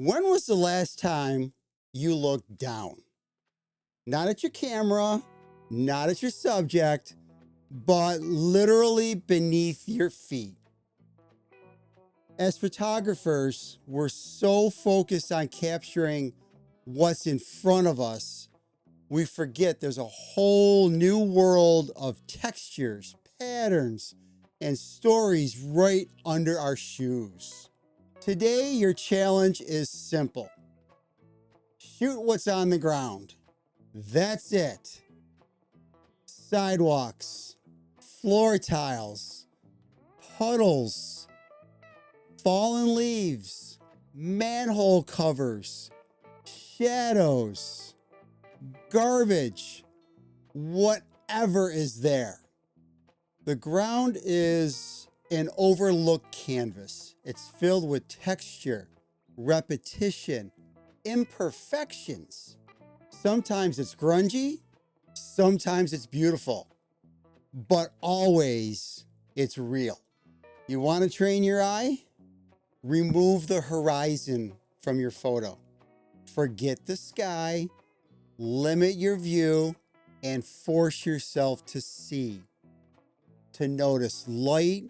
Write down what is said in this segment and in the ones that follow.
When was the last time you looked down? Not at your camera, not at your subject, but literally beneath your feet. As photographers, we're so focused on capturing what's in front of us, we forget there's a whole new world of textures, patterns, and stories right under our shoes. Today, your challenge is simple. Shoot what's on the ground. That's it. Sidewalks, floor tiles, puddles, fallen leaves, manhole covers, shadows, garbage, whatever is there. The ground is an overlooked canvas. It's filled with texture, repetition, imperfections. Sometimes it's grungy, sometimes it's beautiful, but always it's real. You want to train your eye? Remove the horizon from your photo. Forget the sky, limit your view, and force yourself to see, to notice light,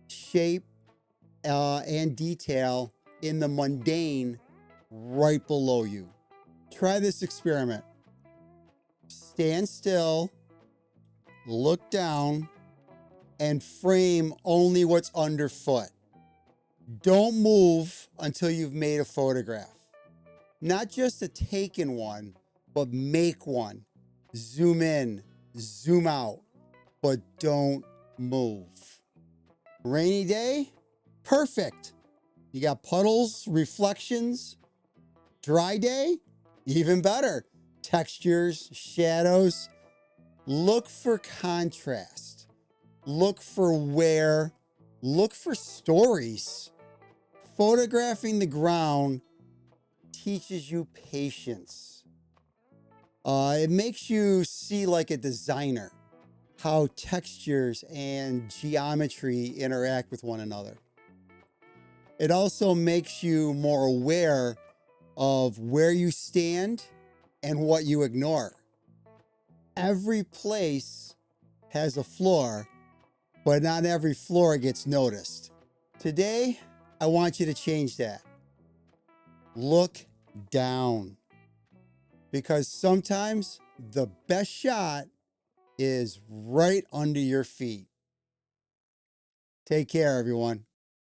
shape, and detail in the mundane right below you. Try this experiment. Stand still, look down, and frame only what's underfoot. Don't move until you've made a photograph. Not just a taken one, but make one. Zoom in, zoom out, but don't move. Rainy day? Perfect. You got puddles, reflections. Dry day? Even better. Textures, shadows. Look for contrast. Look for wear. Look for stories. Photographing the ground teaches you patience. It makes you see like a designer how textures and geometry interact with one another. It also makes you more aware of where you stand and what you ignore. Every place has a floor, but not every floor gets noticed. Today, I want you to change that. Look down. Because sometimes the best shot is right under your feet. Take care, everyone.